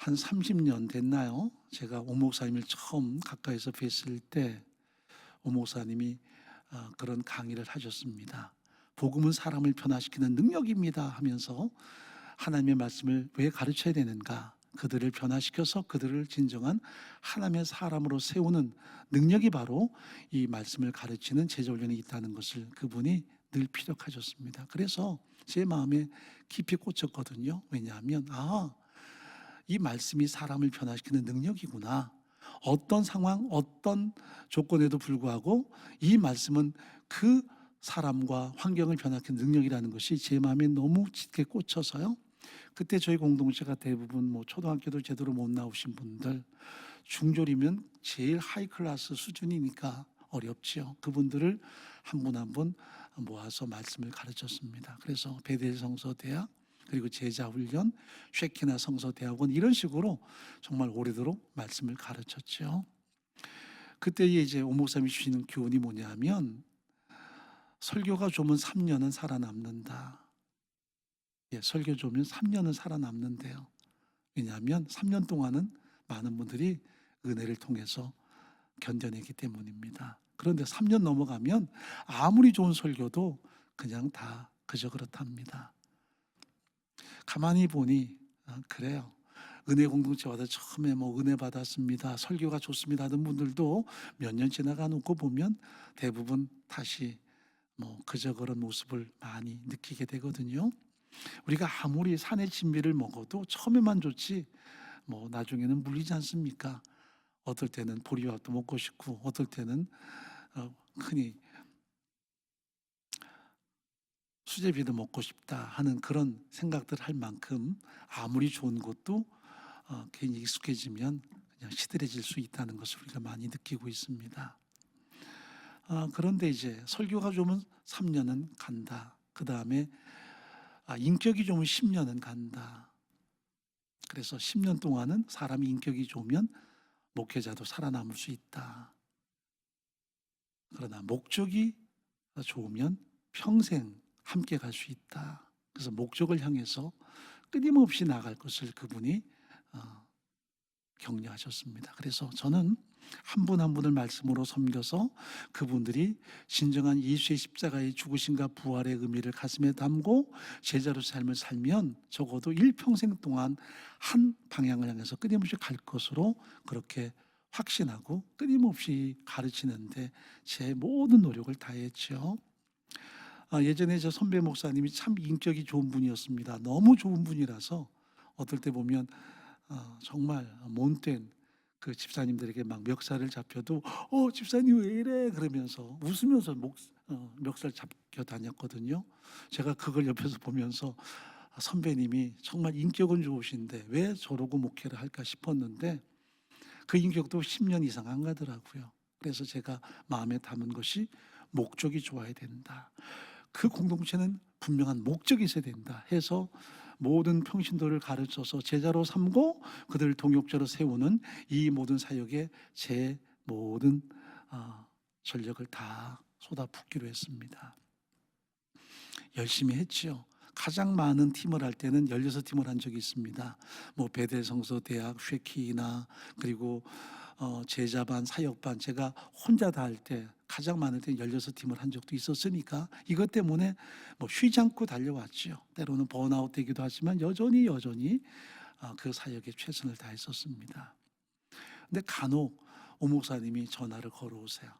한 30년 됐나요? 제가 오 목사님을 처음 가까이서 뵀을 때 오 목사님이 그런 강의를 하셨습니다. 복음은 사람을 변화시키는 능력입니다 하면서 하나님의 말씀을 왜 가르쳐야 되는가? 그들을 변화시켜서 그들을 진정한 하나님의 사람으로 세우는 능력이 바로 이 말씀을 가르치는 제자훈련에 있다는 것을 그분이 늘 피력하셨습니다. 그래서 제 마음에 깊이 꽂혔거든요. 왜냐하면 이 말씀이 사람을 변화시키는 능력이구나. 어떤 상황, 어떤 조건에도 불구하고 이 말씀은 그 사람과 환경을 변화시키는 능력이라는 것이 제 마음에 너무 짙게 꽂혀서요. 그때 저희 공동체가 대부분 초등학교도 제대로 못 나오신 분들, 중졸이면 제일 하이 클래스 수준이니까 어렵지요. 그분들을 한 분 한 분 모아서 말씀을 가르쳤습니다. 그래서 베델 성서대학, 그리고 제자훈련, 쉐키나 성서대학원 이런 식으로 정말 오래도록 말씀을 가르쳤죠. 그때 이제 오 목사님이 주시는 교훈이 뭐냐면 설교가 좋으면 3년은 살아남는다. 설교 좋으면 3년은 살아남는데요. 왜냐하면 3년 동안은 많은 분들이 은혜를 통해서 견뎌내기 때문입니다. 그런데 3년 넘어가면 아무리 좋은 설교도 그냥 다 그저 그렇답니다. 가만히 보니 그래요. 은혜 공동체 와서 처음에 은혜 받았습니다, 설교가 좋습니다 하던 분들도 몇 년 지나가 놓고 보면 대부분 다시 그저 그런 모습을 많이 느끼게 되거든요. 우리가 아무리 산의 진미를 먹어도 처음에만 좋지 나중에는 물리지 않습니까? 어떨 때는 보리밥도 먹고 싶고 어떨 때는 흔히 수제비도 먹고 싶다 하는 그런 생각들 할 만큼 아무리 좋은 것도 괜히 익숙해지면 그냥 시들해질 수 있다는 것을 우리가 많이 느끼고 있습니다. 그런데 이제 설교가 좋으면 3년은 간다. 그 다음에 인격이 좋으면 10년은 간다. 그래서 10년 동안은 사람이 인격이 좋으면 목회자도 살아남을 수 있다. 그러나 목적이 좋으면 평생 함께 갈 수 있다. 그래서 목적을 향해서 끊임없이 나갈 것을 그분이 격려하셨습니다. 그래서 저는 한 분 한 분을 말씀으로 섬겨서 그분들이 진정한 예수의 십자가의 죽으심과 부활의 의미를 가슴에 담고 제자로 삶을 살면 적어도 일평생 동안 한 방향을 향해서 끊임없이 갈 것으로 그렇게 확신하고 끊임없이 가르치는데 제 모든 노력을 다했죠. 예전에 저 선배 목사님이 참 인격이 좋은 분이었습니다. 너무 좋은 분이라서 어떨 때 보면 정말 못된 그 집사님들에게 막 멱살을 잡혀도 집사님 왜 이래 그러면서 웃으면서 멱살 잡혀 다녔거든요. 제가 그걸 옆에서 보면서 선배님이 정말 인격은 좋으신데 왜 저러고 목회를 할까 싶었는데 그 인격도 10년 이상 안 가더라고요. 그래서 제가 마음에 담은 것이 목적이 좋아야 된다. 그 공동체는 분명한 목적이 있어야 된다 해서 모든 평신도를 가르쳐서 제자로 삼고 그들을 동역자로 세우는 이 모든 사역에 제 모든 전력을 다 쏟아붓기로 했습니다. 열심히 했지요. 가장 많은 팀을 할 때는 16팀을 한 적이 있습니다. 베델 성서 대학, 쉐키나 그리고 제자반, 사역반 제가 혼자 다 할 때 가장 많을 때 16팀을 한 적도 있었으니까 이것 때문에 쉬지 않고 달려왔죠. 때로는 번아웃 되기도 하지만 여전히 그 사역에 최선을 다했었습니다. 근데 간혹 오 목사님이 전화를 걸어오세요.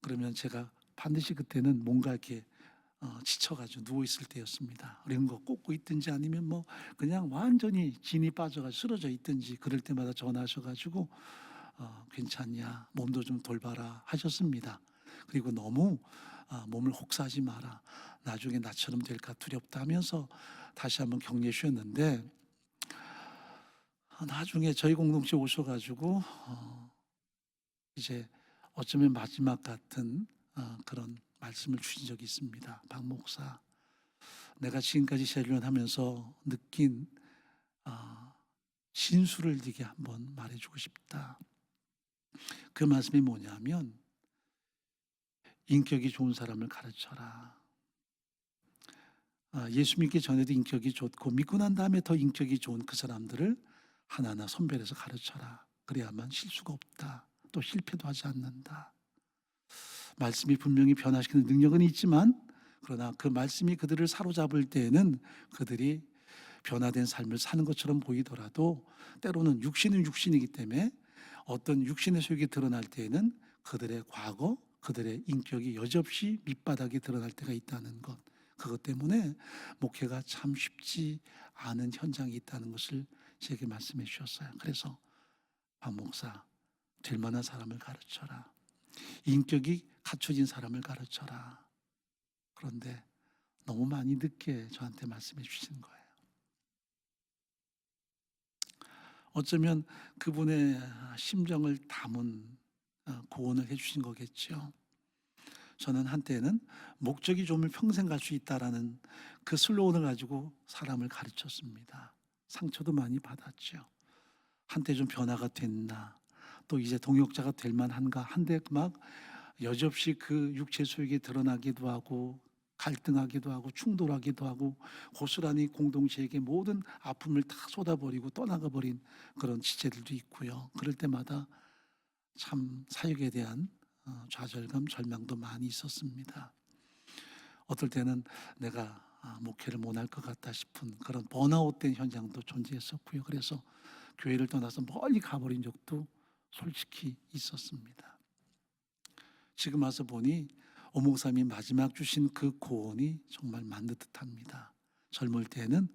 그러면 제가 반드시 그때는 뭔가 이렇게 지쳐가지고 누워있을 때였습니다. 이런 거 꽂고 있든지 아니면 그냥 완전히 진이 빠져가지고 쓰러져 있든지 그럴 때마다 전화하셔가지고 괜찮냐, 몸도 좀 돌봐라 하셨습니다. 그리고 너무 몸을 혹사하지 마라, 나중에 나처럼 될까 두렵다 하면서 다시 한번 격려해 주셨는데 나중에 저희 공동체 오셔가지고 이제 어쩌면 마지막 같은 그런 말씀을 주신 적이 있습니다. 박 목사, 내가 지금까지 재련하면서 느낀 진수를 네게 한번 말해주고 싶다. 그 말씀이 뭐냐면 인격이 좋은 사람을 가르쳐라. 예수 믿기 전에도 인격이 좋고 믿고 난 다음에 더 인격이 좋은 그 사람들을 하나하나 선별해서 가르쳐라. 그래야만 실수가 없다. 또 실패도 하지 않는다. 말씀이 분명히 변화시키는 능력은 있지만 그러나 그 말씀이 그들을 사로잡을 때에는 그들이 변화된 삶을 사는 것처럼 보이더라도 때로는 육신은 육신이기 때문에 어떤 육신의 소욕이 드러날 때에는 그들의 과거, 그들의 인격이 여지없이 밑바닥에 드러날 때가 있다는 것. 그것 때문에 목회가 참 쉽지 않은 현장이 있다는 것을 제게 말씀해 주셨어요. 그래서 박 목사, 될 만한 사람을 가르쳐라. 인격이 갖춰진 사람을 가르쳐라. 그런데 너무 많이 늦게 저한테 말씀해 주시는 거예요. 어쩌면 그분의 심정을 담은 고언을 해주신 거겠죠. 저는 한때는 목적이 좋으면 평생 갈 수 있다라는 그 슬로건을 가지고 사람을 가르쳤습니다. 상처도 많이 받았죠. 한때 좀 변화가 됐나, 또 이제 동역자가 될 만한가 한데 막 여지없이 그 육체 소욕이 드러나기도 하고 갈등하기도 하고 충돌하기도 하고 고스란히 공동체에게 모든 아픔을 다 쏟아버리고 떠나가 버린 그런 지체들도 있고요. 그럴 때마다 참 사역에 대한 좌절감, 절망도 많이 있었습니다. 어떨 때는 내가 목회를 못할 것 같다 싶은 그런 번아웃된 현장도 존재했었고요. 그래서 교회를 떠나서 멀리 가버린 적도 솔직히 있었습니다. 지금 와서 보니 오목사님이 마지막 주신 그 고언이 정말 맞는 듯합니다. 젊을 때는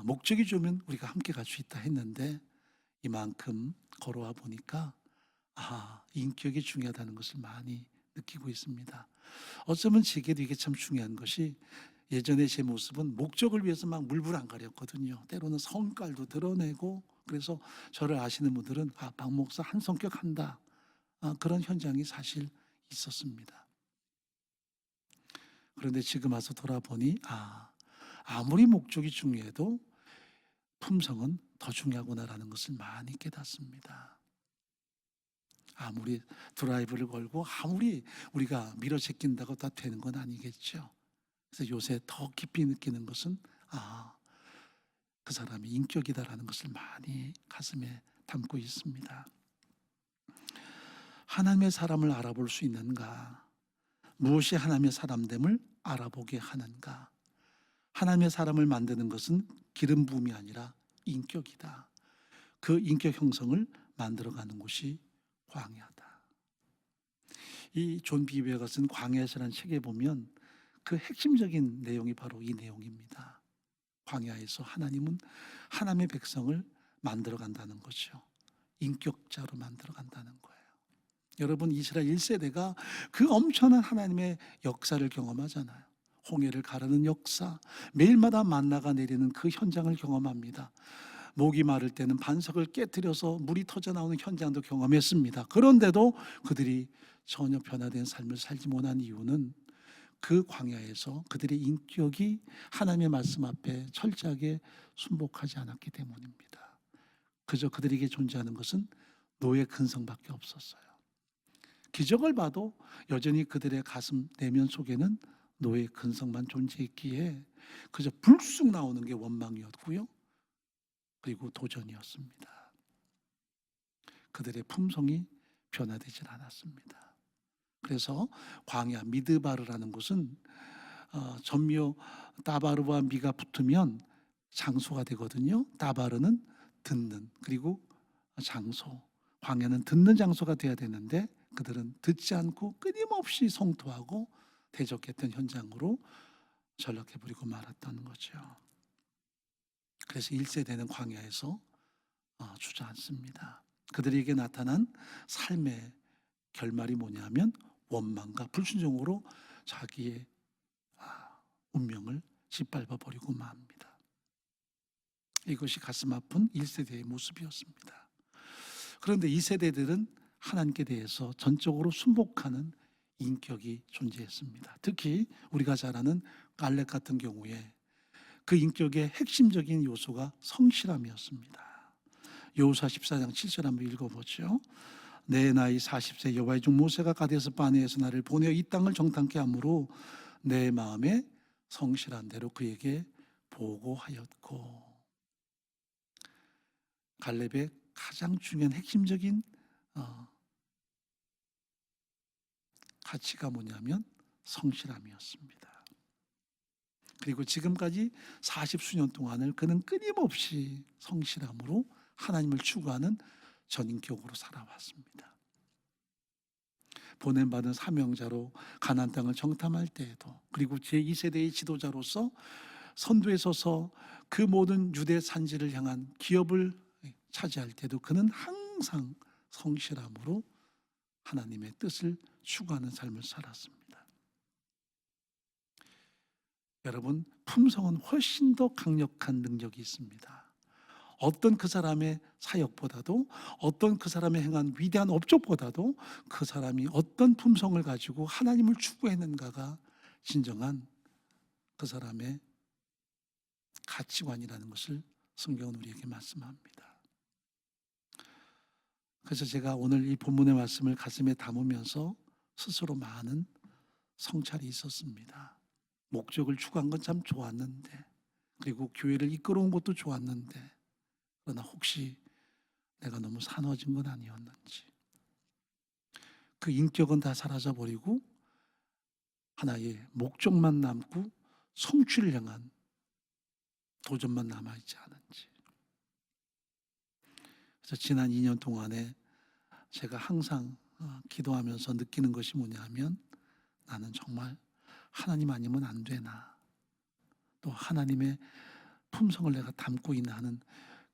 목적이 좋으면 우리가 함께 갈 수 있다 했는데 이만큼 걸어와 보니까 인격이 중요하다는 것을 많이 느끼고 있습니다. 어쩌면 제게도 이게 참 중요한 것이 예전에 제 모습은 목적을 위해서 막 물불안가렸거든요. 때로는 성깔도 드러내고 그래서 저를 아시는 분들은 박 목사 한 성격 한다. 그런 현장이 사실 있었습니다. 그런데 지금 와서 돌아보니 아무리 목적이 중요해도 품성은 더 중요하구나라는 것을 많이 깨닫습니다. 아무리 드라이브를 걸고 아무리 우리가 밀어제낀다고 다 되는 건 아니겠죠. 그래서 요새 더 깊이 느끼는 것은 그 사람이 인격이다라는 것을 많이 가슴에 담고 있습니다. 하나님의 사람을 알아볼 수 있는가? 무엇이 하나님의 사람됨을 알아보게 하는가? 하나님의 사람을 만드는 것은 기름 부음이 아니라 인격이다. 그 인격 형성을 만들어가는 곳이 광야다. 이 존 비베어가 쓴 광야에서라는 책에 보면 그 핵심적인 내용이 바로 이 내용입니다. 광야에서 하나님은 하나님의 백성을 만들어간다는 거죠. 인격자로 만들어간다는 거예요. 여러분, 이스라엘 1세대가 그 엄청난 하나님의 역사를 경험하잖아요. 홍해를 가르는 역사, 매일마다 만나가 내리는 그 현장을 경험합니다. 목이 마를 때는 반석을 깨뜨려서 물이 터져 나오는 현장도 경험했습니다. 그런데도 그들이 전혀 변화된 삶을 살지 못한 이유는 그 광야에서 그들의 인격이 하나님의 말씀 앞에 철저하게 순복하지 않았기 때문입니다. 그저 그들에게 존재하는 것은 노예 근성밖에 없었어요. 기적을 봐도 여전히 그들의 가슴 내면 속에는 노예 근성만 존재했기에 그저 불쑥 나오는 게 원망이었고요. 그리고 도전이었습니다. 그들의 품성이 변화되질 않았습니다. 그래서 광야 미드바르라는 곳은 전묘 다바르와 미가 붙으면 장소가 되거든요. 다바르는 듣는, 그리고 장소, 광야는 듣는 장소가 돼야 되는데 그들은 듣지 않고 끊임없이 성토하고 대적했던 현장으로 전락해버리고 말았다는 거죠. 그래서 1세대는 광야에서 주저앉습니다. 그들에게 나타난 삶의 결말이 뭐냐면 원망과 불순종으로 자기의 운명을 짓밟아 버리고 맙니다. 이것이 가슴 아픈 1세대의 모습이었습니다. 그런데 2세대들은 하나님께 대해서 전적으로 순복하는 인격이 존재했습니다. 특히 우리가 잘 아는 갈렙 같은 경우에 그 인격의 핵심적인 요소가 성실함이었습니다. 여호수아 14장 7절 한번 읽어보죠. 내 나이 40세 여호와의 종 모세가 가데스 바네에서 나를 보내어 이 땅을 정탐케 함으로 내 마음에 성실한 대로 그에게 보고하였고. 갈렙의 가장 중요한 핵심적인 가치가 뭐냐면 성실함이었습니다. 그리고 지금까지 40수년 동안을 그는 끊임없이 성실함으로 하나님을 추구하는 전인격으로 살아왔습니다. 보냄받은 사명자로 가나안 땅을 정탐할 때에도, 그리고 제2세대의 지도자로서 선두에 서서 그 모든 유대 산지를 향한 기업을 차지할 때도 그는 항상 성실함으로 하나님의 뜻을 추구하는 삶을 살았습니다. 여러분, 품성은 훨씬 더 강력한 능력이 있습니다. 어떤 그 사람의 사역보다도, 어떤 그 사람의 행한 위대한 업적보다도 그 사람이 어떤 품성을 가지고 하나님을 추구했는가가 진정한 그 사람의 가치관이라는 것을 성경은 우리에게 말씀합니다. 그래서 제가 오늘 이 본문의 말씀을 가슴에 담으면서 스스로 많은 성찰이 있었습니다. 목적을 추구한 건 참 좋았는데, 그리고 교회를 이끌어온 것도 좋았는데, 그러나 혹시 내가 너무 사나워진 건 아니었는지, 그 인격은 다 사라져버리고 하나의 목적만 남고 성취를 향한 도전만 남아있지 않은지. 그래서 지난 2년 동안에 제가 항상 기도하면서 느끼는 것이 뭐냐면, 나는 정말 하나님 아니면 안 되나, 또 하나님의 품성을 내가 담고 있나 하는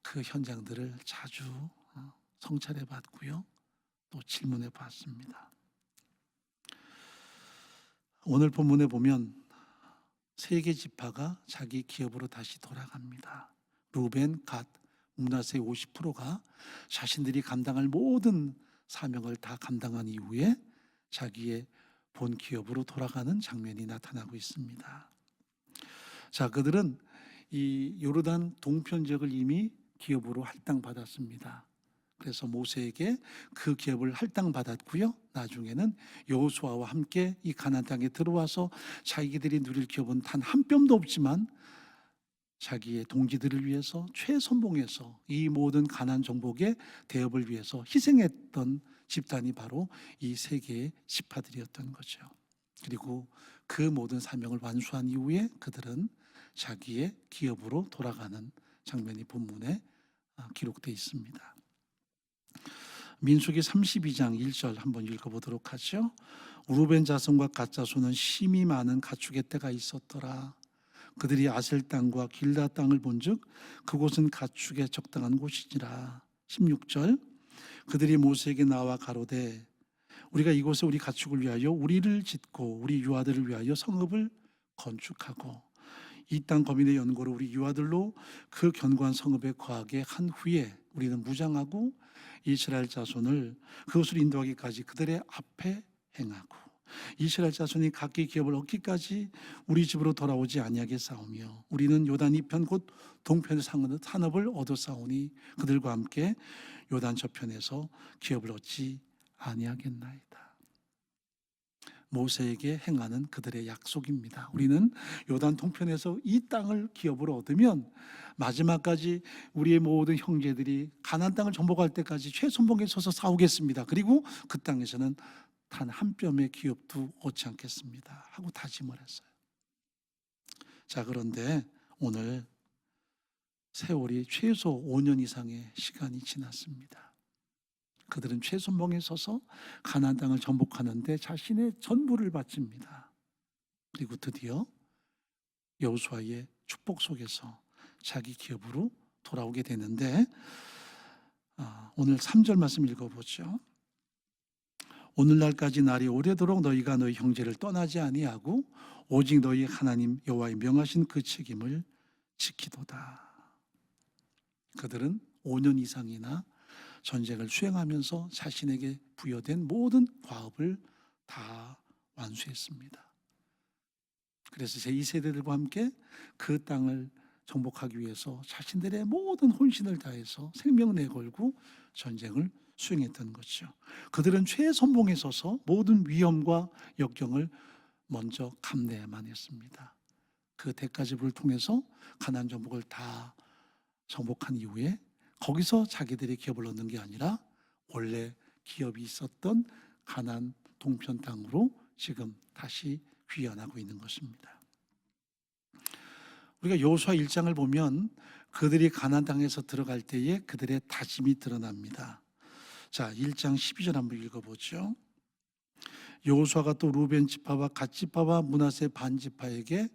그 현장들을 자주 성찰해 봤고요, 또 질문해 봤습니다. 오늘 본문에 보면 세 개 지파가 자기 기업으로 다시 돌아갑니다. 루벤, 갓, 므낫세의 50%가 자신들이 감당할 모든 사명을 다 감당한 이후에 자기의 본 기업으로 돌아가는 장면이 나타나고 있습니다. 자, 그들은 이 요르단 동편 지역을 이미 기업으로 할당받았습니다. 그래서 모세에게 그 기업을 할당받았고요, 나중에는 여호수아와 함께 이 가나안 땅에 들어와서 자기들이 누릴 기업은 단 한 뼘도 없지만 자기의 동지들을 위해서 최선봉에서 이 모든 가나안 정복의 대업을 위해서 희생했던 집단이 바로 이 세 개의 지파들이었던 거죠. 그리고 그 모든 사명을 완수한 이후에 그들은 자기의 기업으로 돌아가는 장면이 본문에 기록되어 있습니다. 민수기 32장 1절 한번 읽어보도록 하죠. 루벤 자손과 갓 자손은 심히 많은 가축의 떼가 있었더라. 그들이 아셀 땅과 길라 땅을 본즉 그곳은 가축에 적당한 곳이니라. 16절, 그들이 모세에게 나와 가로되 우리가 이곳에 우리 가축을 위하여 우리를 짓고 우리 유아들을 위하여 성읍을 건축하고 이 땅 거민의 연고로 우리 유아들로 그 견고한 성읍에 거하게 한 후에 우리는 무장하고 이스라엘 자손을 그곳으로 인도하기까지 그들의 앞에 행하고 이스라엘 자손이 각기 기업을 얻기까지 우리 집으로 돌아오지 아니하게 싸우며 우리는 요단 이편 곧 동편의 산업을 얻어 싸우니 그들과 함께 요단 저편에서 기업을 얻지 아니하겠나이다. 모세에게 행하는 그들의 약속입니다. 우리는 요단 동편에서 이 땅을 기업으로 얻으면 마지막까지 우리의 모든 형제들이 가나안 땅을 정복할 때까지 최선봉에 서서 싸우겠습니다. 그리고 그 땅에서는 단 한 뼘의 기업도 얻지 않겠습니다 하고 다짐을 했어요. 자, 그런데 오늘 세월이 최소 5년 이상의 시간이 지났습니다. 그들은 최선봉에 서서 가나안 땅을 정복하는데 자신의 전부를 바칩니다. 그리고 드디어 여호수아의 축복 속에서 자기 기업으로 돌아오게 되는데, 오늘 3절 말씀 읽어보죠. 오늘날까지 날이 오래도록 너희가 너희 형제를 떠나지 아니하고 오직 너희 하나님 여호와의 명하신 그 책임을 지키도다. 그들은 5년 이상이나 전쟁을 수행하면서 자신에게 부여된 모든 과업을 다 완수했습니다. 그래서 제2세대들과 함께 그 땅을 정복하기 위해서 자신들의 모든 혼신을 다해서 생명을 내걸고 전쟁을 수행했던 것이죠. 그들은 최선봉에 서서 모든 위험과 역경을 먼저 감내야만 했습니다. 그 대가집을 통해서 가나안 정복을 다 정복한 이후에 거기서 자기들이 기업을 얻는 게 아니라 원래 기업이 있었던 가나안 동편 땅으로 지금 다시 귀환하고 있는 것입니다. 우리가 여호수아 1장을 보면 그들이 가나안 땅에서 들어갈 때에 그들의 다짐이 드러납니다. 자, 1장 12절 한번 읽어보죠. 여호수아가 또 루벤 지파와 갓 지파와 므낫세 반 지파에게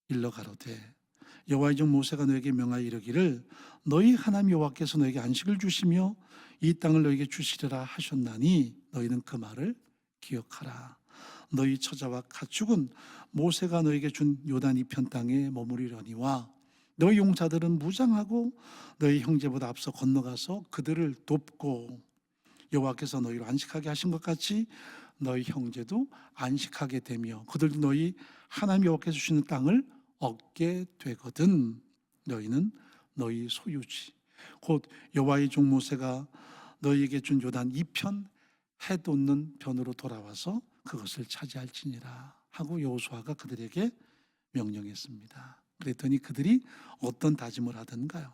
일러 가로되 여호와의 종 모세가 너에게 명하여 이르기를 너희 하나님 여호와께서 너에게 안식을 주시며 이 땅을 너에게 주시리라 하셨나니 너희는 그 말을 기억하라. 너희 처자와 가축은 모세가 너에게 준 요단 이편 땅에 머무리려니와 너희 용사들은 무장하고 너희 형제보다 앞서 건너가서 그들을 돕고 여호와께서 너희를 안식하게 하신 것 같이 너희 형제도 안식하게 되며 그들도 너희 하나님 여호와께서 주시는 땅을 얻게 되거든. 너희는 너희 소유지 곧 여호와의 종 모세가 너희에게 준 요단 이편 해 돋는 편으로 돌아와서 그것을 차지할지니라 하고 여호수아가 그들에게 명령했습니다. 그랬더니 그들이 어떤 다짐을 하던가요?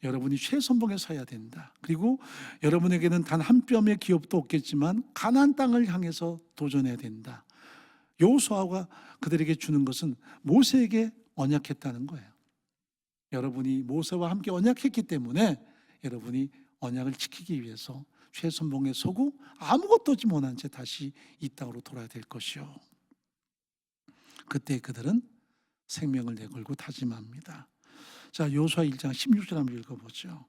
여러분이 최선봉에 서야 된다. 그리고 여러분에게는 단 한 뼘의 기업도 없겠지만 가나안 땅을 향해서 도전해야 된다. 여호수아가 그들에게 주는 것은 모세에게 언약했다는 거예요. 여러분이 모세와 함께 언약했기 때문에 여러분이 언약을 지키기 위해서 최선봉에 서고 아무것도 얻지 못한 채 다시 이 땅으로 돌아야 될 것이요. 그때 그들은 생명을 내걸고 다짐합니다. 자, 여호수아 1장 16절 한번 읽어보죠.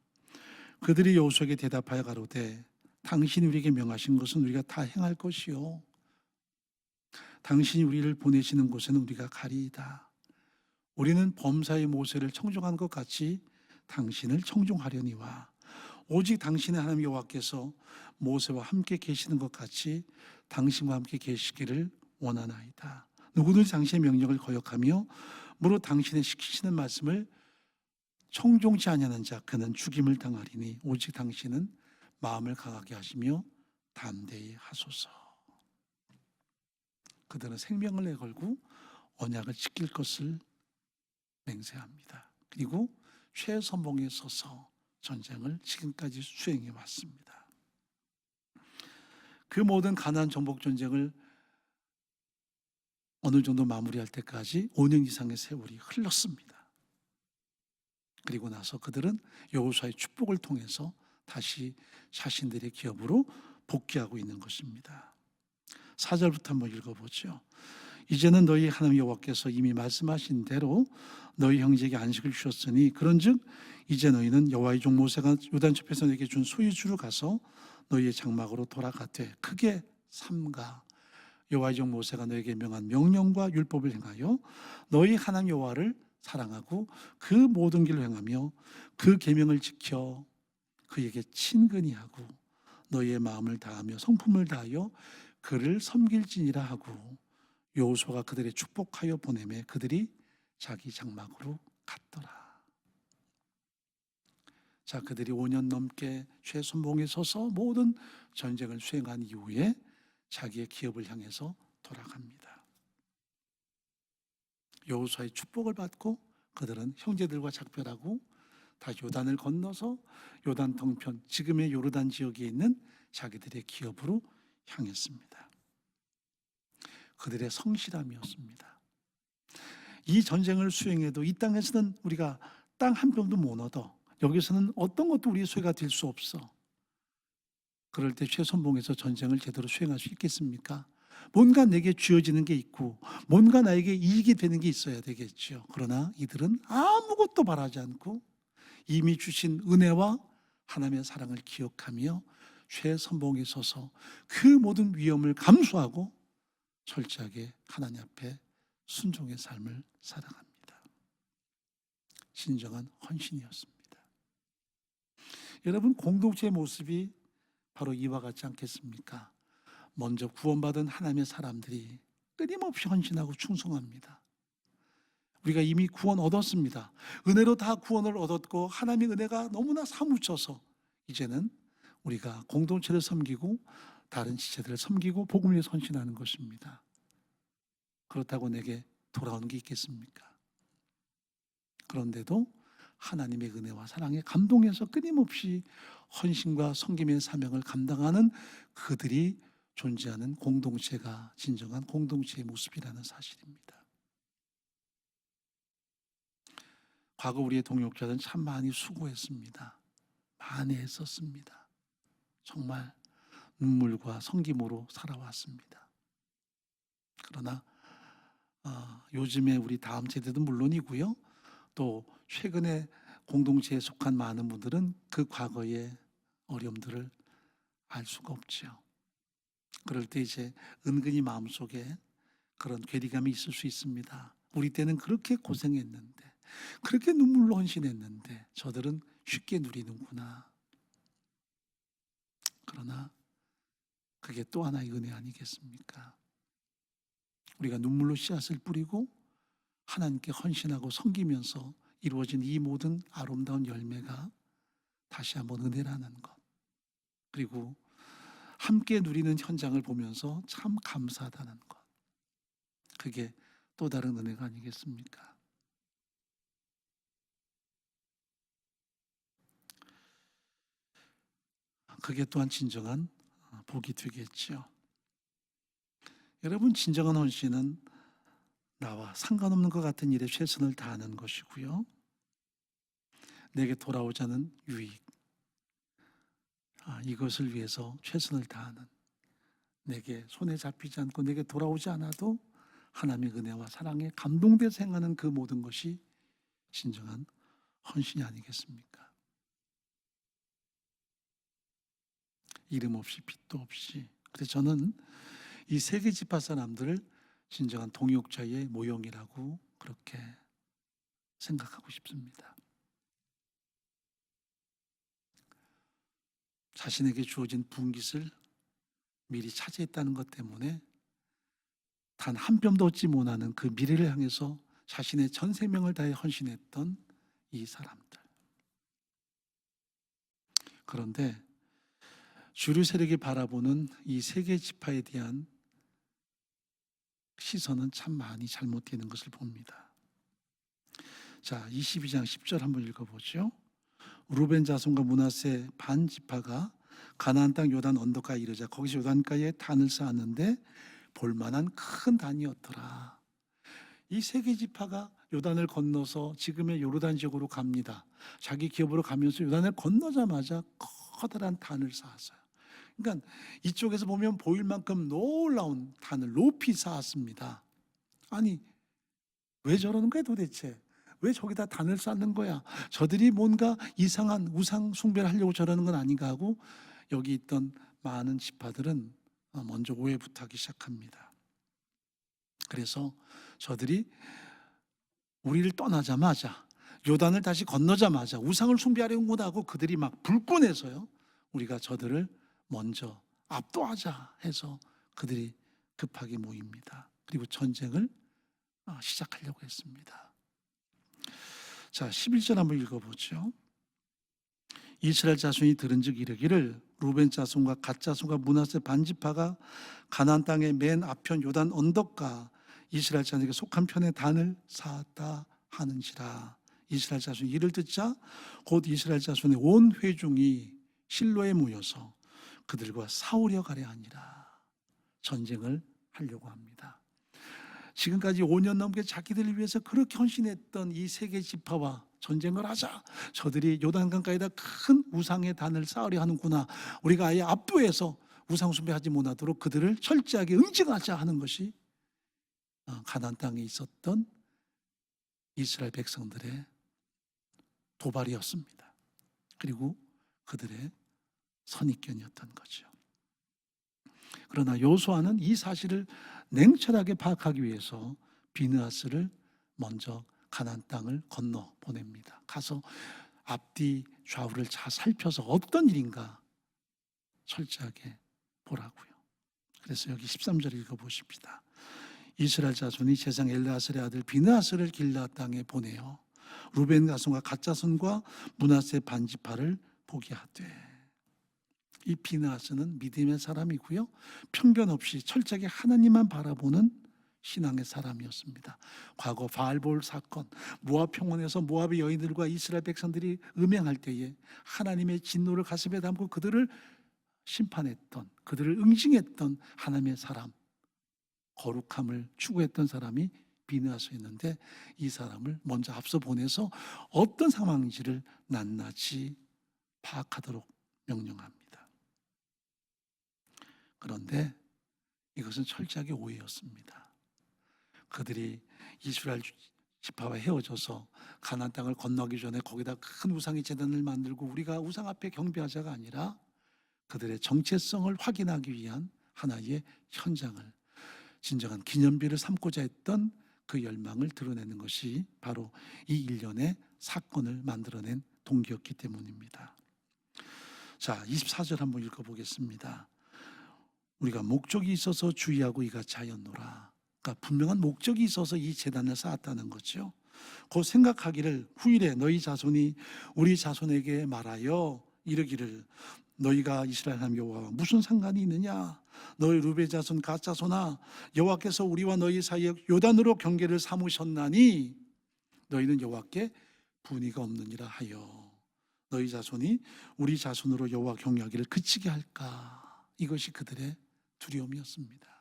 그들이 여호수아에게 대답하여 가로되 당신이 우리에게 명하신 것은 우리가 다 행할 것이요 당신이 우리를 보내시는 곳에는 우리가 가리이다. 우리는 범사의 모세를 청종한 것 같이 당신을 청종하려니와 오직 당신의 하나님 여호와께서 모세와 함께 계시는 것 같이 당신과 함께 계시기를 원하나이다. 누구든지 당신의 명령을 거역하며 무릇 당신의 시키시는 말씀을 청종치 아니하는 자 그는 죽임을 당하리니 오직 당신은 마음을 강하게 하시며 담대히 하소서. 그들은 생명을 내걸고 언약을 지킬 것을 맹세합니다. 그리고 최선봉에 서서 전쟁을 지금까지 수행해 왔습니다. 그 모든 가나안 정복 전쟁을 어느 정도 마무리할 때까지 5년 이상의 세월이 흘렀습니다. 그리고 나서 그들은 여호수아의 축복을 통해서 다시 자신들의 기업으로 복귀하고 있는 것입니다. 4절부터 한번 읽어보죠. 이제는 너희 하나님 여호와께서 이미 말씀하신 대로 너희 형제에게 안식을 주셨으니 그런즉 이제 너희는 여호와의 종 모세가 요단 접에서 너에게 준 소유주로 가서 너희의 장막으로 돌아가되 크게 삼가 여호와의 종 모세가 너에게 명한 명령과 율법을 행하여 너희 하나님 여호와를 사랑하고 그 모든 길을 행하며 그 계명을 지켜 그에게 친근히 하고 너희의 마음을 다하며 성품을 다하여 그를 섬길지니라 하고 여호수아가 그들의 축복하여 보내매 그들이 자기 장막으로 갔더라. 자, 그들이 5년 넘게 최선봉에 서서 모든 전쟁을 수행한 이후에 자기의 기업을 향해서 돌아갑니다. 여호수아의 축복을 받고 그들은 형제들과 작별하고 다시 요단을 건너서 요단 동편 지금의 요르단 지역에 있는 자기들의 기업으로 향했습니다. 그들의 성실함이었습니다. 이 전쟁을 수행해도 이 땅에서는 우리가 땅 한 평도 못 얻어. 여기서는 어떤 것도 우리의 소유가 될 수 없어. 그럴 때 최선봉에서 전쟁을 제대로 수행할 수 있겠습니까? 뭔가 내게 쥐어지는 게 있고 뭔가 나에게 이익이 되는 게 있어야 되겠죠. 그러나 이들은 아무것도 바라지 않고 이미 주신 은혜와 하나님의 사랑을 기억하며 최선봉에 서서 그 모든 위험을 감수하고 철저하게 하나님 앞에 순종의 삶을 살아갑니다. 진정한 헌신이었습니다. 여러분, 공동체의 모습이 바로 이와 같지 않겠습니까? 먼저 구원받은 하나님의 사람들이 끊임없이 헌신하고 충성합니다. 우리가 이미 구원 얻었습니다. 은혜로 다 구원을 얻었고 하나님의 은혜가 너무나 사무쳐서 이제는 우리가 공동체를 섬기고 다른 지체들을 섬기고 복음을 위해 헌신하는 것입니다. 그렇다고 내게 돌아오는 게 있겠습니까? 그런데도 하나님의 은혜와 사랑에 감동해서 끊임없이 헌신과 섬김의 사명을 감당하는 그들이 존재하는 공동체가 진정한 공동체의 모습이라는 사실입니다. 과거 우리의 동역자들은 참 많이 수고했습니다. 많이 애썼습니다. 정말 눈물과 섬김으로 살아왔습니다. 그러나 요즘에 우리 다음 세대도 물론이고요, 또 최근에 공동체에 속한 많은 분들은 그 과거의 어려움들을 알 수가 없죠. 그럴 때 이제 은근히 마음속에 그런 괴리감이 있을 수 있습니다. 우리 때는 그렇게 고생했는데, 그렇게 눈물로 헌신했는데 저들은 쉽게 누리는구나. 그러나 그게 또 하나의 은혜 아니겠습니까? 우리가 눈물로 씨앗을 뿌리고 하나님께 헌신하고 섬기면서 이루어진 이 모든 아름다운 열매가 다시 한번 은혜라는 것, 그리고 함께 누리는 현장을 보면서 참 감사하다는 것, 그게 또 다른 은혜가 아니겠습니까? 그게 또한 진정한 복이 되겠죠. 여러분, 진정한 헌신은 나와 상관없는 것 같은 일에 최선을 다하는 것이고요, 내게 돌아오자는 유익, 이것을 위해서 최선을 다하는, 내게 손에 잡히지 않고 내게 돌아오지 않아도 하나님의 은혜와 사랑에 감동돼서 행하는 그 모든 것이 진정한 헌신이 아니겠습니까? 이름 없이 빛도 없이. 그래서 저는 이 세계 지파 사람들을 진정한 동역자의 모형이라고 그렇게 생각하고 싶습니다. 자신에게 주어진 분깃을 미리 차지했다는 것 때문에 단 한 뼘도 얻지 못하는 그 미래를 향해서 자신의 전 생명을 다해 헌신했던 이 사람들. 그런데 주류 세력이 바라보는 이 세계 지파에 대한 시선은 참 많이 잘못되는 것을 봅니다. 자, 22장 10절 한번 읽어보죠. 루벤 자손과 므낫세 반 지파가 가나안 땅 요단 언덕가에 이르자 거기서 요단가에 단을 쌓았는데 볼만한 큰 단이었더라. 이 세 개 지파가 요단을 건너서 지금의 요르단 지역으로 갑니다. 자기 기업으로 가면서 요단을 건너자마자 커다란 단을 쌓았어요. 그러니까 이쪽에서 보면 보일 만큼 놀라운 단을 높이 쌓았습니다. 아니, 왜 저러는 거야 도대체? 왜 저기다 단을 쌓는 거야? 저들이 뭔가 이상한 우상 숭배를 하려고 저러는 건 아닌가 하고 여기 있던 많은 지파들은 먼저 오해부터 하기 시작합니다. 그래서 저들이 우리를 떠나자마자, 요단을 다시 건너자마자 우상을 숭배하려고 하고 그들이 막 불끈해서요, 우리가 저들을 먼저 압도하자 해서 그들이 급하게 모입니다. 그리고 전쟁을 시작하려고 했습니다. 자, 11절 한번 읽어보죠. 이스라엘 자손이 들은즉 이르기를 루벤 자손과 갓 자손과 므낫세 반지파가 가나안 땅의 맨 앞편 요단 언덕가 이스라엘 자손에게 속한 편에 단을 쌓았다 하는지라. 이스라엘 자손이 이를 듣자 곧 이스라엘 자손의 온 회중이 실로에 모여서 그들과 싸우려 가려 하니라. 전쟁을 하려고 합니다. 지금까지 5년 넘게 자기들을 위해서 그렇게 헌신했던 이 세계 지파와 전쟁을 하자. 저들이 요단강가에다 큰 우상의 단을 쌓으려 하는구나. 우리가 아예 압도해서 우상 숭배하지 못하도록 그들을 철저하게 응징하자 하는 것이 가나안 땅에 있었던 이스라엘 백성들의 도발이었습니다. 그리고 그들의 선입견이었던 거죠. 그러나 여호수아는 이 사실을 냉철하게 파악하기 위해서 비느하스를 먼저 가나안 땅을 건너 보냅니다. 가서 앞뒤 좌우를 잘 살펴서 어떤 일인가 철저하게 보라고요. 그래서 여기 13절 읽어보십시다. 이스라엘 자손이 제상 엘르아살의 아들 비느하스를 길앗 땅에 보내어 루벤 자손과 갓 자손과 므낫세 반지파를 포기하되. 이 비느하스는 믿음의 사람이고요, 편견 없이 철저하게 하나님만 바라보는 신앙의 사람이었습니다. 과거 바알볼 사건, 모압 평원에서 모압의 여인들과 이스라엘 백성들이 음행할 때에 하나님의 진노를 가슴에 담고 그들을 심판했던, 그들을 응징했던 하나님의 사람, 거룩함을 추구했던 사람이 비느하스였는데, 이 사람을 먼저 앞서 보내서 어떤 상황인지를 낱낱이 파악하도록 명령합니다. 그런데 이것은 철저하게 오해였습니다. 그들이 이스라엘 지파와 헤어져서 가나안 땅을 건너기 전에 거기다 큰 우상의 제단을 만들고 우리가 우상 앞에 경배하자가 아니라 그들의 정체성을 확인하기 위한 하나의 현장을, 진정한 기념비를 삼고자 했던 그 열망을 드러내는 것이 바로 이 일련의 사건을 만들어낸 동기였기 때문입니다. 자, 24절 한번 읽어보겠습니다. 우리가 목적이 있어서 주의하고 이같이 하였노라. 그러니까 분명한 목적이 있어서 이 제단을 쌓았다는 거죠. 곧 생각하기를 후일에 너희 자손이 우리 자손에게 말하여 이르기를 너희가 이스라엘 하나님 여호와와 무슨 상관이 있느냐? 너희 루벤 자손 갓 자손아, 여호와께서 우리와 너희 사이에 요단으로 경계를 삼으셨나니 너희는 여호와께 분의가 없느니라 하여 너희 자손이 우리 자손으로 여호와 경외하기를 그치게 할까? 이것이 그들의 두려움이었습니다.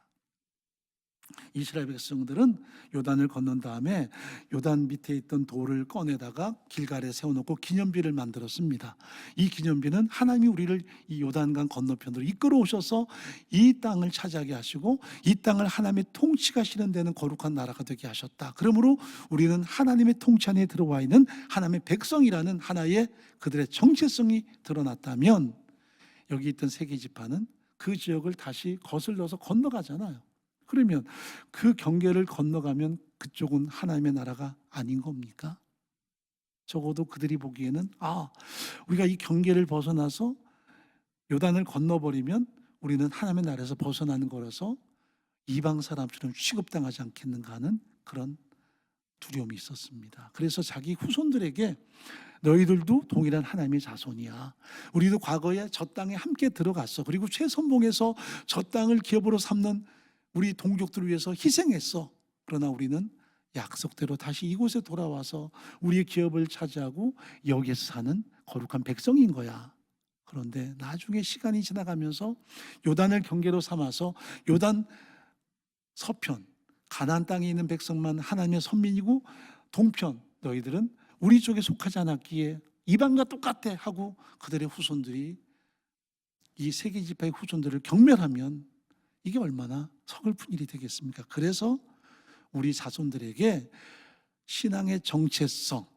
이스라엘 백성들은 요단을 건넌 다음에 요단 밑에 있던 돌을 꺼내다가 길갈에 세워놓고 기념비를 만들었습니다. 이 기념비는 하나님이 우리를 이 요단강 건너편으로 이끌어 오셔서 이 땅을 차지하게 하시고 이 땅을 하나님의 통치가 실현되는 거룩한 나라가 되게 하셨다. 그러므로 우리는 하나님의 통치 안에 들어와 있는 하나님의 백성이라는 하나의 그들의 정체성이 드러났다면, 여기 있던 세계 지파는 그 지역을 다시 거슬러서 건너가잖아요. 그러면 그 경계를 건너가면 그쪽은 하나님의 나라가 아닌 겁니까? 적어도 그들이 보기에는 우리가 이 경계를 벗어나서 요단을 건너버리면 우리는 하나님의 나라에서 벗어나는 거라서 이방 사람처럼 취급당하지 않겠는가 하는 그런 두려움이 있었습니다. 그래서 자기 후손들에게 너희들도 동일한 하나님의 자손이야. 우리도 과거에 저 땅에 함께 들어갔어. 그리고 최선봉에서 저 땅을 기업으로 삼는 우리 동족들을 위해서 희생했어. 그러나 우리는 약속대로 다시 이곳에 돌아와서 우리의 기업을 차지하고 여기에서 사는 거룩한 백성인 거야. 그런데 나중에 시간이 지나가면서 요단을 경계로 삼아서 요단 서편 가나안 땅에 있는 백성만 하나님의 선민이고 동편 너희들은 우리 쪽에 속하지 않았기에 이방과 똑같아 하고 그들의 후손들이 이 세계 지파의 후손들을 경멸하면 이게 얼마나 서글픈 일이 되겠습니까? 그래서 우리 자손들에게 신앙의 정체성,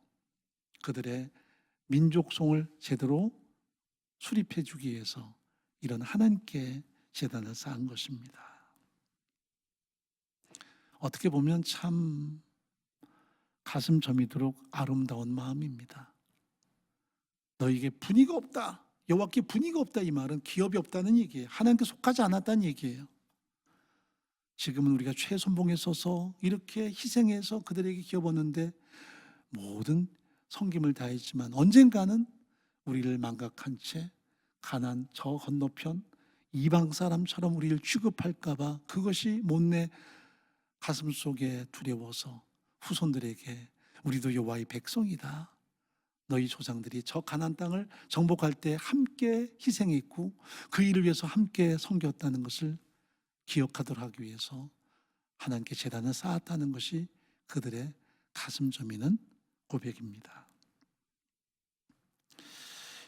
그들의 민족성을 제대로 수립해 주기 위해서 이런 하나님께 제단을 쌓은 것입니다. 어떻게 보면 참 가슴 저미도록 아름다운 마음입니다. 너에게 분의가 없다, 여호와께 분의가 없다, 이 말은 기업이 없다는 얘기예요. 하나님께 속하지 않았다는 얘기예요. 지금은 우리가 최선봉에 서서 이렇게 희생해서 그들에게 기업 얻는데 모든 섬김을 다했지만 언젠가는 우리를 망각한 채 가나안 저 건너편 이방 사람처럼 우리를 취급할까 봐 그것이 못내 가슴 속에 두려워서 후손들에게 우리도 여호와의 백성이다, 너희 조상들이 저 가나안 땅을 정복할 때 함께 희생했고 그 일을 위해서 함께 섬겼다는 것을 기억하도록 하기 위해서 하나님께 제단을 쌓았다는 것이 그들의 가슴 저미는 고백입니다.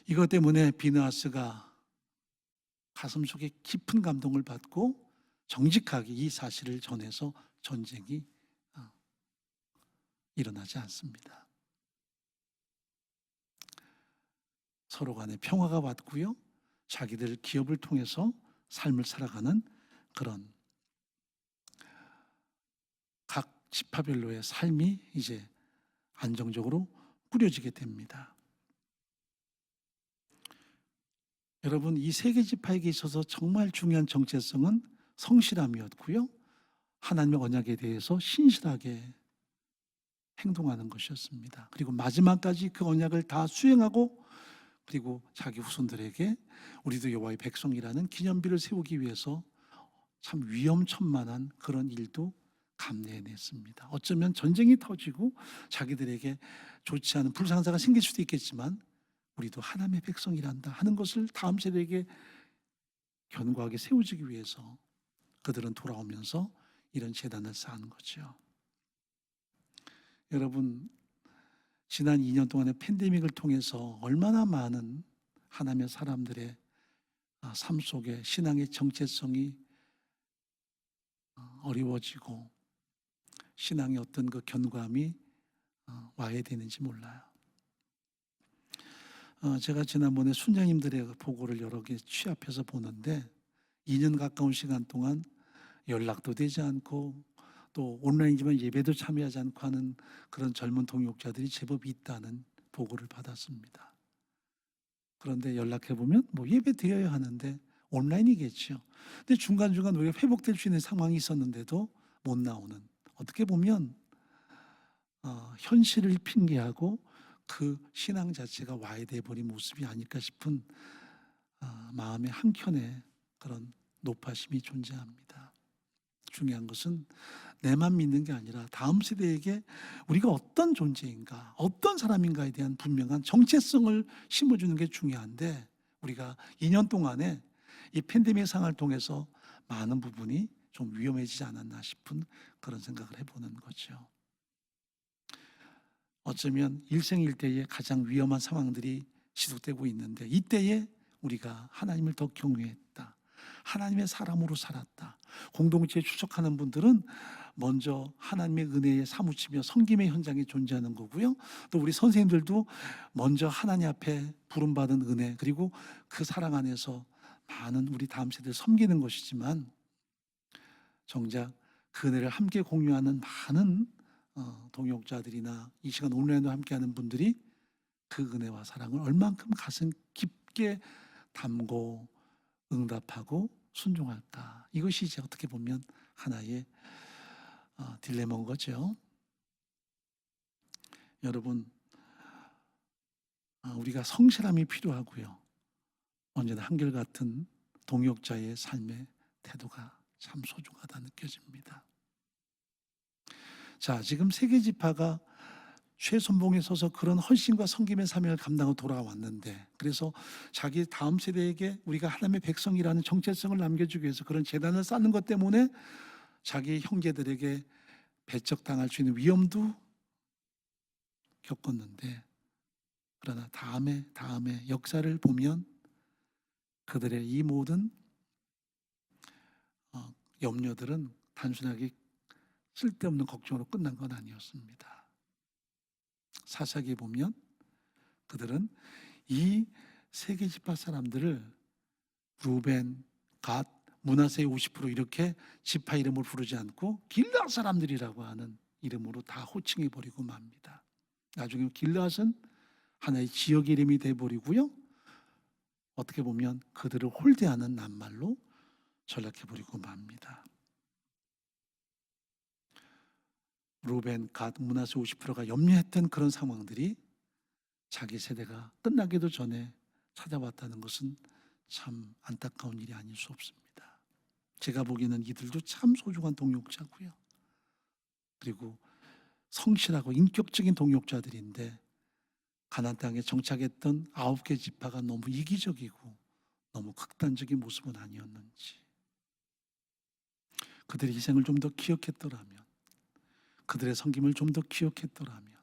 이것 때문에 비느하스가 가슴 속에 깊은 감동을 받고 정직하게 이 사실을 전해서 전쟁이 일어나지 않습니다. 서로 간에 평화가 왔고요, 자기들 기업을 통해서 삶을 살아가는 그런 각 지파별로의 삶이 이제 안정적으로 꾸려지게 됩니다. 여러분, 이 세계 지파에게 있어서 정말 중요한 정체성은 성실함이었고요, 하나님의 언약에 대해서 신실하게 행동하는 것이었습니다. 그리고 마지막까지 그 언약을 다 수행하고 그리고 자기 후손들에게 우리도 여호와의 백성이라는 기념비를 세우기 위해서 참 위험천만한 그런 일도 감내해냈습니다. 어쩌면 전쟁이 터지고 자기들에게 좋지 않은 불상사가 생길 수도 있겠지만 우리도 하나님의 백성이란다 하는 것을 다음 세대에게 견고하게 세워주기 위해서 그들은 돌아오면서 이런 재단을 쌓은 거죠. 여러분, 지난 2년 동안의 팬데믹을 통해서 얼마나 많은 하나님의 사람들의 삶 속에 신앙의 정체성이 어려워지고 신앙의 어떤 그 견고함이 와야 되는지 몰라요. 제가 지난번에 순장님들의 보고를 여러 개 취합해서 보는데 2년 가까운 시간 동안 연락도 되지 않고 또 온라인이지만 예배도 참여하지 않고 하는 그런 젊은 동역자들이 제법 있다는 보고를 받았습니다. 그런데 연락해보면 뭐 예배 드려야 하는데 온라인이겠죠. 근데 중간중간 우리가 회복될 수 있는 상황이 있었는데도 못 나오는, 어떻게 보면 현실을 핑계하고 그 신앙 자체가 와야 돼버린 모습이 아닐까 싶은 마음의 한켠에 그런 노파심이 존재합니다. 중요한 것은 내만 믿는 게 아니라 다음 세대에게 우리가 어떤 존재인가, 어떤 사람인가에 대한 분명한 정체성을 심어주는 게 중요한데 우리가 2년 동안에 이 팬데믹 상황을 통해서 많은 부분이 좀 위험해지지 않았나 싶은 그런 생각을 해보는 거죠. 어쩌면 일생일대에 가장 위험한 상황들이 지속되고 있는데 이때에 우리가 하나님을 더 경외했다, 하나님의 사람으로 살았다, 공동체에 출석하는 분들은 먼저 하나님의 은혜에 사무치며 섬김의 현장에 존재하는 거고요. 또 우리 선생님들도 먼저 하나님 앞에 부름받은 은혜 그리고 그 사랑 안에서 많은 우리 다음 세대를 섬기는 것이지만 정작 그 은혜를 함께 공유하는 많은 동역자들이나 이 시간 온라인으로 함께하는 분들이 그 은혜와 사랑을 얼만큼 가슴 깊게 담고 응답하고 순종할까, 이것이 이제 어떻게 보면 하나의 딜레마인 거죠. 여러분, 우리가 성실함이 필요하고요. 언제나 한결같은 동역자의 삶의 태도가 참 소중하다 느껴집니다. 자, 지금 세계지파가 최선봉에 서서 그런 헌신과 섬김의 사명을 감당하고 돌아왔는데, 그래서 자기 다음 세대에게 우리가 하나님의 백성이라는 정체성을 남겨주기 위해서 그런 재단을 쌓는 것 때문에 자기 형제들에게 배척당할 수 있는 위험도 겪었는데, 그러나 다음에 역사를 보면 그들의 이 모든 염려들은 단순하게 쓸데없는 걱정으로 끝난 건 아니었습니다. 사사기에 보면 그들은 이 세계 지파 사람들을 루벤, 갓, 므낫세의 50% 이렇게 지파 이름을 부르지 않고 길르앗 사람들이라고 하는 이름으로 다 호칭해 버리고 맙니다. 나중에 길르앗은 하나의 지역 이름이 돼 버리고요. 어떻게 보면 그들을 홀대하는 낱말로 전락해 버리고 맙니다. 루벤, 갓, 므낫세 50%가 염려했던 그런 상황들이 자기 세대가 끝나기도 전에 찾아왔다는 것은 참 안타까운 일이 아닐 수 없습니다. 제가 보기에는 이들도 참 소중한 동역자고요. 그리고 성실하고 인격적인 동역자들인데 가나안 땅에 정착했던 9개 지파가 너무 이기적이고 너무 극단적인 모습은 아니었는지, 그들의 희생을 좀 더 기억했더라면, 그들의 섬김을 좀 더 기억했더라면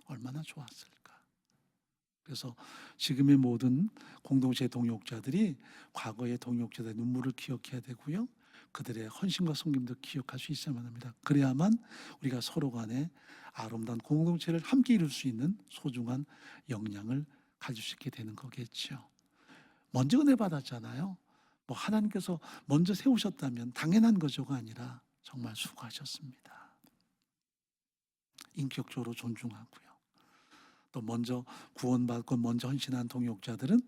얼마나 좋았을까. 그래서 지금의 모든 공동체 동역자들이 과거의 동역자들의 눈물을 기억해야 되고요. 그들의 헌신과 섬김도 기억할 수 있어야만 합니다. 그래야만 우리가 서로 간에 아름다운 공동체를 함께 이룰 수 있는 소중한 역량을 가질 수 있게 되는 거겠죠. 먼저 은혜 받았잖아요. 뭐 하나님께서 먼저 세우셨다면 당연한 거죠가 아니라 정말 수고하셨습니다. 인격적으로 존중하고요. 또 먼저 구원받고 먼저 헌신한 동역자들은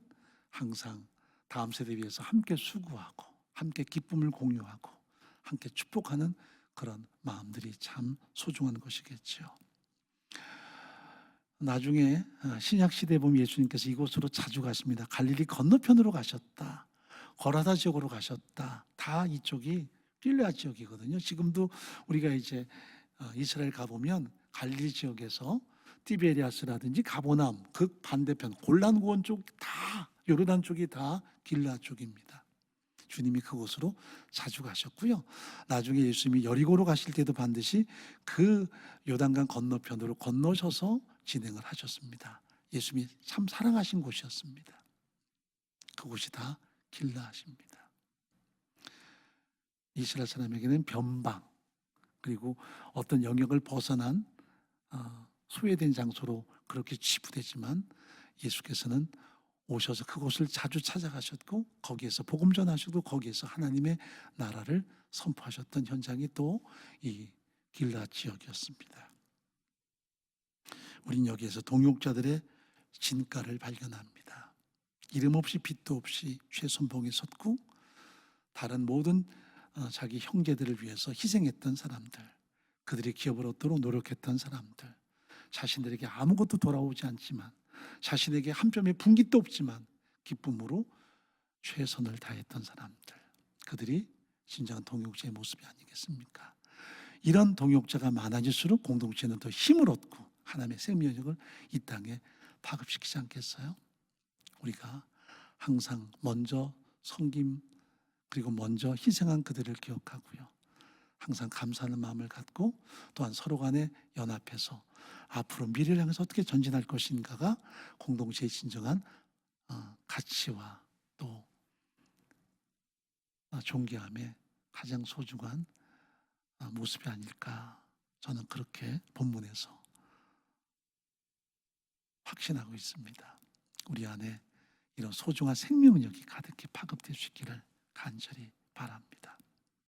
항상 다음 세대 위해서 함께 수고하고 함께 기쁨을 공유하고 함께 축복하는 그런 마음들이 참 소중한 것이겠죠. 나중에 신약 시대에 보면 예수님께서 이곳으로 자주 가십니다. 갈릴리 건너편으로 가셨다, 거라사 지역으로 가셨다. 다 이쪽이 길르앗 지역이거든요. 지금도 우리가 이제 이스라엘 가보면 갈릴리 지역에서 티베리아스라든지 가보남 그 반대편 골란고원 쪽 다 요르단 쪽이 다 길르앗 쪽입니다. 주님이 그곳으로 자주 가셨고요. 나중에 예수님이 여리고로 가실 때도 반드시 그 요단강 건너편으로 건너셔서 진행을 하셨습니다. 예수님이 참 사랑하신 곳이었습니다. 그곳이 다 길르앗입니다. 이스라엘 사람에게는 변방 그리고 어떤 영역을 벗어난 소외된 장소로 그렇게 치부되지만 예수께서는 오셔서 그곳을 자주 찾아가셨고 거기에서 복음 전하시고 거기에서 하나님의 나라를 선포하셨던 현장이 또 이 길르앗 지역이었습니다. 우린 여기에서 동역자들의 진가를 발견합니다. 이름 없이 빚도 없이 최선봉에 섰고 다른 모든 자기 형제들을 위해서 희생했던 사람들, 그들이 기업을 얻도록 노력했던 사람들, 자신들에게 아무것도 돌아오지 않지만 자신에게 한 뼘의 분깃도 없지만 기쁨으로 최선을 다했던 사람들, 그들이 진정한 동역자의 모습이 아니겠습니까? 이런 동역자가 많아질수록 공동체는 더 힘을 얻고 하나님의 생명력을 이 땅에 파급시키지 않겠어요? 우리가 항상 먼저 섬김 그리고 먼저 희생한 그들을 기억하고요. 항상 감사하는 마음을 갖고 또한 서로 간에 연합해서 앞으로 미래를 향해서 어떻게 전진할 것인가가 공동체의 진정한 가치와 또 존귀함의 가장 소중한 모습이 아닐까, 저는 그렇게 본문에서 확신하고 있습니다. 우리 안에 이런 소중한 생명력이 가득히 파급될 수 있기를 간절히 바랍니다.